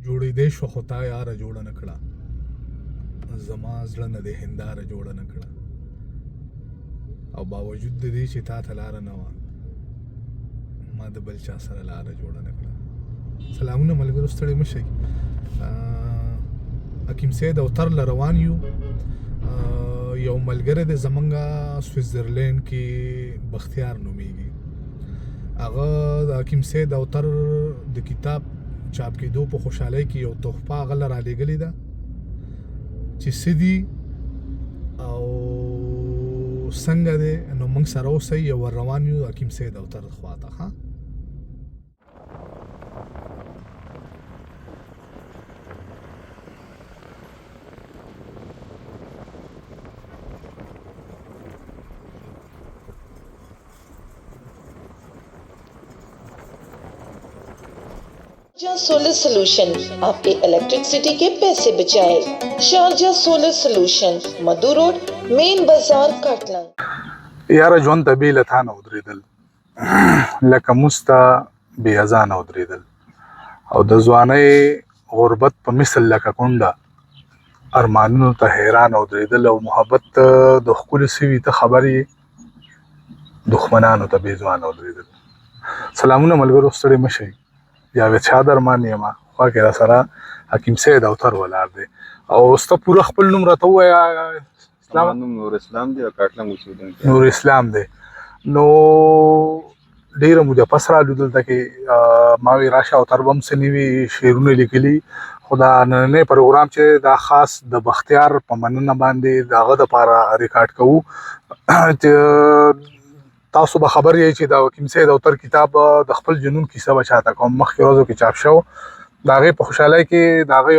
جوړېدی شوه خو تا یاره جوړه نه کړه، زما زړه نه دې هنداره جوړه نه کړه، او باوجود د دې چې تا ته لاره نه وه ما د بل چا سره لاره جوړه نه کړه. سلامونه ملګرو، ستړي مه شئ. حکیم سید او تر له روان یو. یو ملګری دی زمونږه سویټزرلینډ کې بختیار نومیږي. هغه د حکیم سید او تر د کتاب چاپ کېدو په خوشحالۍ کې یو تحفه هغه له رالیږلې ده چې څه دي او څنګه دی، نو موږ سره اوسئ او ور روان یو حکیم سید او تر خواته. ها Sharjah solar solution आपके इलेक्ट्रिसिटी के पैसे बचाए। शारजा सोलर सोल्यूशन, मधु रोड, मेन बाजार, काटलंग. یاره ژوند ته بې له تا نه ودرېدل لکه موږ ته بې اذانه ودرېدل، او د ځوانۍ غربت په مثل لکه کونډه ارمانونو ته حیرانه ودرېدل، او محبت د ښکلو سوي ته خبر یې دښمنانو ته بې ځوانه ودرېدل. سلامونه ملګرو، ستړي مه شئ. جاوید شاه درمان یم، خوا کې را سره حکیم سید او تر ولاړ دی. او ستا پوره خپل نوم راته ووایه. زما نوم نور اسلام دی او کاټلنګ اوسېدونکی. نور اسلام دی. نو ډېره موده پس رالو دلته کې، ما وی راشه او تر به هم څه نوي شعرونه لیکلي، خو دا نننی پروګرام چې دا خاص د بختیار په مننه باندې د هغه دپاره ریکارډ کوو. تاسو به خبر یې چې د حکیم سید او تر کتاب د خپل جنون کیسه به چاته کوم مخکې ورځو کې چاپ شو. د هغې په خوشحالۍ کې د هغه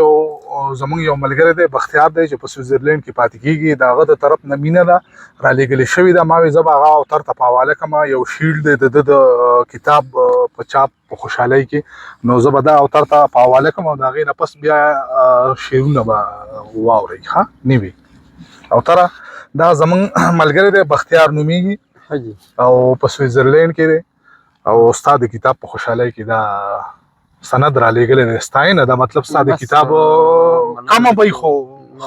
زموږ یو ملګری دی بختیار دی چې په سویټزرلینډ کې پاتې کېږي، د هغه د طرف نه مینه ده رالیږلې شوې ده. ما وې زه به هغه او تر ته په حواله کړم، یو شیلډ دی د ده د کتاب په چاپ په خوشحالۍ کې، نو زه به دا او تر ته په حواله کړم او د هغې نه پس بیا شعرونه به واورئ. ښه نوي او تره دا زموږ ملګری دی بختیار نومیږي او په سویټزرلینډ کې دی، او ستا د کتاب په خوشحالۍ کې دا سند را لېږلی دی. ستاینه ده، مطلب ستا د کتاب کمه به خو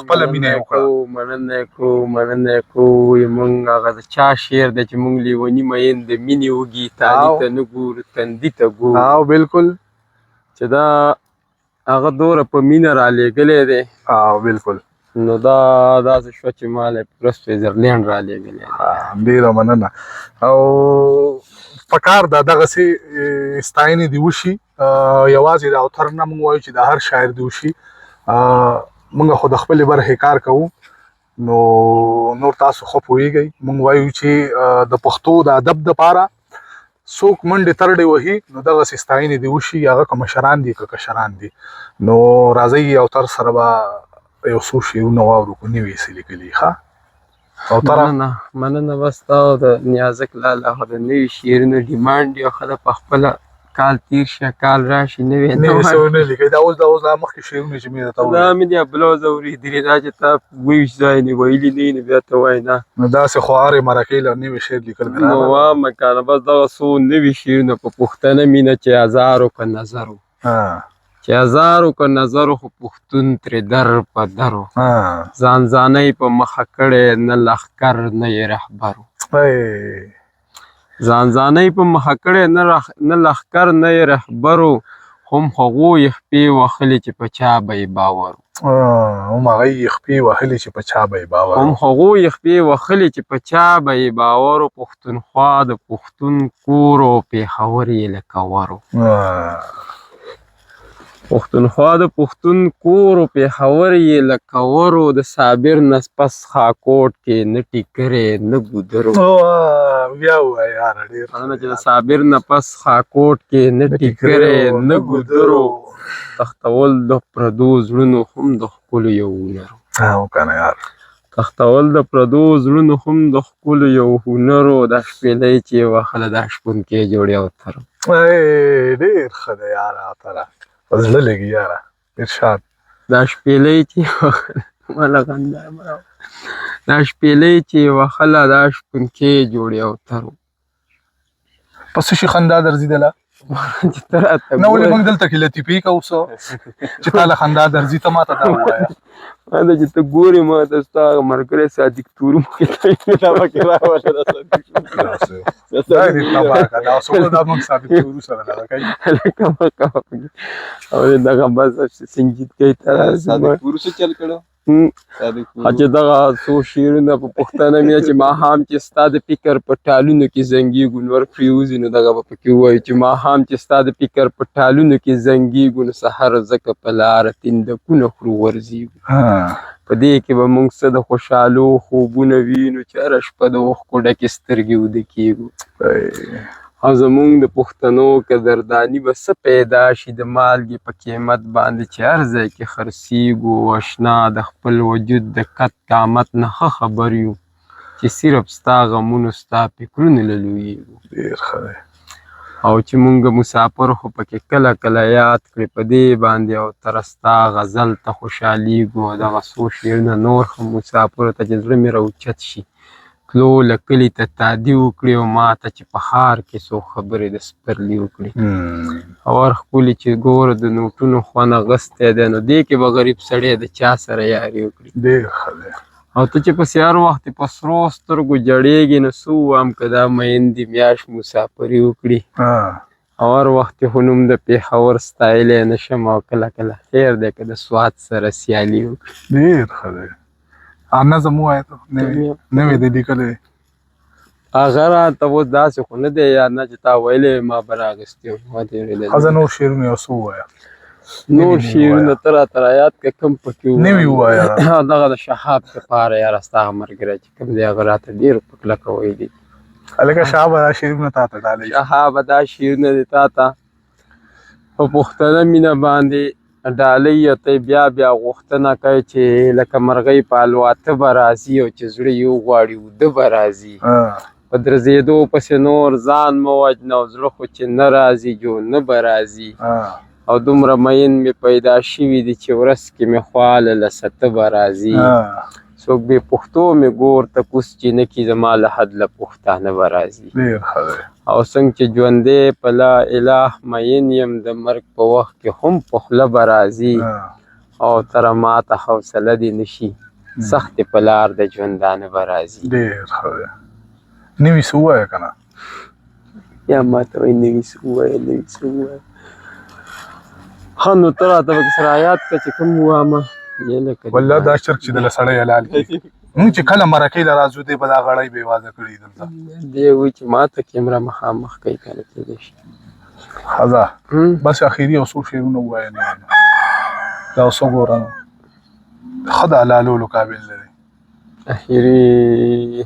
خپله مینه یې وکړه. مننه یې کړو. موږ هغه د چا شعر دی چې موږ لیوني مین د مینې وږي تالي ته نه ګورو تندي ته ګورو. او بالکل چې دا هغه دوره په مینه را لېږلی دی. او بالکل نو دا داسې شوه چې ما له پوره سویټزرلینډ را لېږلی دی. ډېره مننه. او پکار ده دغسې ستاینې دې وشي، یوازې د اوتر نه موږ وایو چې د هر شاعر دې وشي. موږ خو د خپلې برخې کار کوو، نو نور تاسو ښه پوهېږئ. موږ وایو چې د پښتو د ادب دپاره څوک منډې ترډې وهي، نو دغسې ستاینې دې وشي، هغه که مشران دي که کشران دي. نو راځئ اوتر سره به یو څو شعرونه واورو کو نوي څه لیکلي. ښه مننه. بس تا د نیازک لاله خو د نوي شعرونو ډیمانډ یو ښه ده، په خپله کال تیر شه کال راشي نوی څه ونه لیکئ. دا اوس دا مخکې شعرونه چې مې درته وویل دا مې د بلوز اورېدلي، دا چې تا ویش ځای نه ویلي نه وي نو بیا ته وایې نه. نو داسې خو هرې مرکې له نوي شعر لیکل ګرانه نو وامه که نه، بس دغه څو نوي شعرونه په پښتنه مینه چې هزارو که نظرو، چې هزارو که نظرو خو پښتون ترې در په درو، ځان ځانۍ په مخه کړی نه لښکر نه یې رهبرو، ځان ځانۍ په مخه کړی نه لښکر نه یې رهبرو، هم هغو یې خپې وهلې چې په چا به یې باور، هم هغه یې خپې وهلې چې په چا به یې باور، هم هغو یې خپې وهلې چې په چا به یې باور، پښتونخوا د پښتون کور او پېښور یې لکه ورو، پښتونخوا د پښتون کور او پېښور یې لکه ورو، د صابر نه پس خاکوټ کې نه ټیکرې نه ګودرو. بیا ووایه یاره ډېر چې د صابر نه پس خاکوټ کې نه ټیکرې نه ګودرو، تختول د پردو زړونو هم د ښکلو یو هنرو. کنه یار تختول د پردو زړونو هم د ښکلو یو هنرو، دا شپېلۍ چې یې وهله دا شپونکې جوړې اوترو. ډېر ښه دی یاره اوتره، په زړه لګي یاره ارشاد. دا شپېلۍ چې یې وهله ماله خندا دا شپېلۍ چې یې وهله دا شپونکې جوړې اوترو. په څه شي خندا درځېدله؟ چې ته راته نه ولې ګورې. موږ دلته کې لطیفې کوو څه چې تا له خندا درځي ته ماته دا ووایه ما ته چې ته ګورې ما ته ستا هغه ملګری صادق تورو مخې ته دا پکې راوله د صادق دا دې تباه کړه دا څوک دا موږ ثابت کړو سره دغه کوي هلکه مه کوه پکې. او دغه بس سنجیدګۍ ته راځي صادق پورو څه چل کړو صادق پورو چې دغه څو شعرونه په پښتنه مینه چې ماښام چې ستا د فکر په ټالونو کې زنګېږو نور پرېوځي نو دغه به پکې ووایو چې ماښام چې ستا د فکر په ټالونو کې زنګېږو نو سحر ځکه په لاره تندکونه خورو ورځېږو. په دې کې به موږ څه د خوشحالو خوبونه وینو چې هره شپه د اوښکو ډکې سترګې وده کېږو. او زمونږ د پښتنو قدرداني به څه پیدا شي د مالګې په قیمت باندې چې هر ځای کې خرڅېږو. اشنا د خپل وجود د قد قامت نه ښه خبر یو چې صرف ستا غمونو ستا فکرونو له لویېږو. ډېر ښه دی. او چې مونږ مسافر خو پکې کله کله یاد کړې په دې باندې او تر ستا غزل ته خوشحالېږو. او دغه څو شعرونه نور هم مسافرو ته چې زړه مې راوچت شي تلو له کلي ته تادي وکړي او ما ته چې په ښار کې څو خبرې د سپرلي وکړي. او هر ښکلي چې ګوره د نوټونو خوند اغستی دی نو دې کې به غریب سړی د چا سره یاري وکړي. ډېر ښه دی. او ته چې په سیار وخت په سرو سترګو جړېږي نو څه ووایم که دا میندې میاشت مسافري وکړي. او هر وخت خو نوم د پېښور ستایلی نه شم او کله کله خیر دی که د سوات سره سیالي وکړي. ډېر ښه دی. نظم ووایه ته نوی دی لیکلی هغه راته اوس داسې خو نه دی یاد نه چې تا ویلی ما به راغېستی وم. ښځه نور شعرونه یو څه ووایه. نور شعرونه ته راته رایاد که کوم پکې نوي ووایه. دغه د شهاب دپاره یاره ستا هغه ملګری چې کوم دی هغه راته ډېر په کلکه ویلي. هلکه شهابه دا شعرونه تا ته ډالۍ شهابه دا شعرونه دې تا ته په پښتنه مینه باندې ډالۍ او ته بیا بیا غوښتنه کوي چې لکه مرغۍ په الواته به راځي او چې زړه یې وغواړي وده به راځي. په درځېدو پسې نور ځان مه وژنه او زړه خو چې نه راځي جو نه به راځي. او دومره مین مې پیدا شوي دي چې ورځ کې مې خواله له سته به راځي. څوک بې پښتو مې ګور تپوس چې نه کي زما له حد له پښتانه به راځي. ډېر ښه دی. او څنګه چې ژوندی په لا اله مین یم د مرګ په وخت کې هم په خوله به راځي. او تره ماته حوصله دې نه شي سختې په لار د ژوندانه به راځي. ډېر ښه دی. نوي څه ووایه که نه یا ماته وایي نوي څه ووایه نوي څه ووایه. ښه نو ته راته پکې سره یاد کړه چې کوم ووامه. والله دا چرګ چې دله سړی حلال کړي موږ چې کله مرکې له راځو دی به دا غړی بېوازه کړي دلته دی وایي چې ما ته کیمره مخامخ کوي که نه کېدای شي. ښه بس اخري یو څو شعرونه ووایه نه دا اوس وګوره نو ښه د حلالولو قابل لري. اخري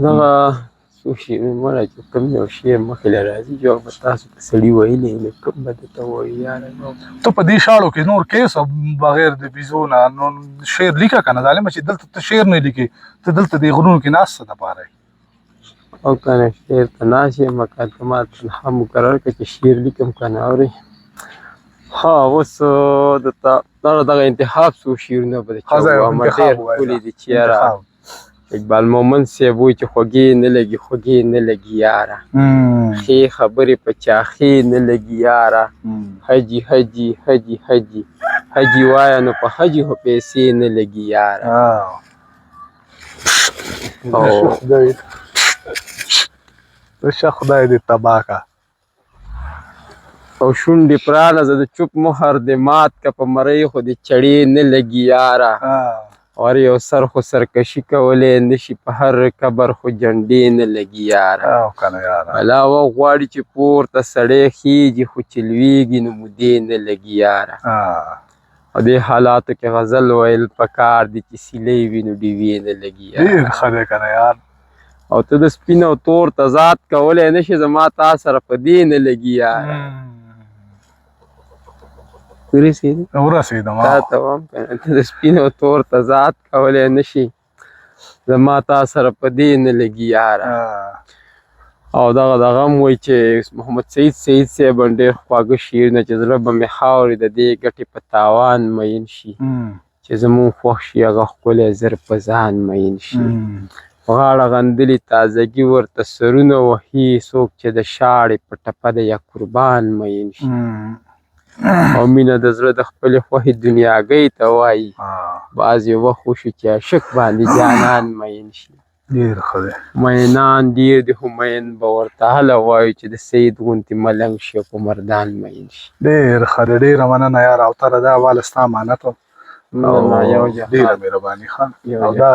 دغه څو شعرونه مړه چې کوم یو شعر مخکې له راځي جواب به تاسو ته سړي ویلی نو کوم به درته ووایي یاره. ته په دې شاړو کې نور کیس بغیر د بیزو نه نو شعر لیکه که نه ظالمه چې دلته ته شعر نه لیکې ته دلته دې غرونو کې ناست څه دپاره یې. او که نه شعر ته ناست یم که ته ما تنها مقرر کړه چې شعر لیکم که نه اورې. اوس دغه انتخاب څو شعرونه به د چا ووامه ډېر ښکلي دي چې یاره اقبال مومند صاحب وایي چې خوږې نه لګي خوږې نه لګي یاره. ښې خبرې په چاښې نه لګي یاره. حجي حجي حجي حجي حجي وایه نو په حجي خو پیسې نه لګي یاره. شه خدای دې تباه کا. او شونډې پرانه زه د چوپ مهر دې مات که په مرۍ خو دې چړې نه لګي یاره. اور یو سر خو سرکشي کولی نشي په هر قبر خو جنډې نه لګي یاره. بلا وخت غواړي چې پورته سړی خیږي خو چې لویږي نو مودې نه لګي یاره. او دې حالاتو کې غزل ویل پکار دي چې سیلۍ وي نو ډیوې نه لګي یاره. او ته د سپین او تور تضاد کولی نشي زما تا سره په دې نه لګي یاره. ورسېدم تا ته وایم که نه ته د سپین او تور تضاد کولی نشي زما تا سره په دې نه لګي یاره. او دغه هم وایي چې محمد سعید صاحب ډېر خواږه شعرونه چې زړه به مې خاورې د دې ګټې په تاوان مین شي چې زمونږ خوښ شي هغه ښکلی زر په ځان مین شي. غاړه غندلې تازګي ورته سرونه وهي څوک چې د شاړې په ټپه د یا قربان مین شي او مینه د زړه د خپلې خوښې دنیاګۍ ته وایي بعضې وخت وشو چې عشق باندې جانان مین شي ډېر ښه دی مینان ډېر دي خو مین به ورته هله وایو چې د سید غوندې ملنګ شي او په مردان مین شي ډېر ښه دی ډېره مننه یار او تره دا حواله ستا امانت و یو ډېره مهرباني ښه او دا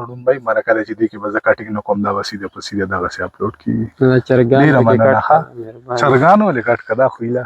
ړومبی مرکه ده چې دې کې به زه کټینګ نه کوم دا به سیده په سیده دغسې اپلوډ کېږي ډېره مننه ښه چرګان ولې کټ که دا خو هیله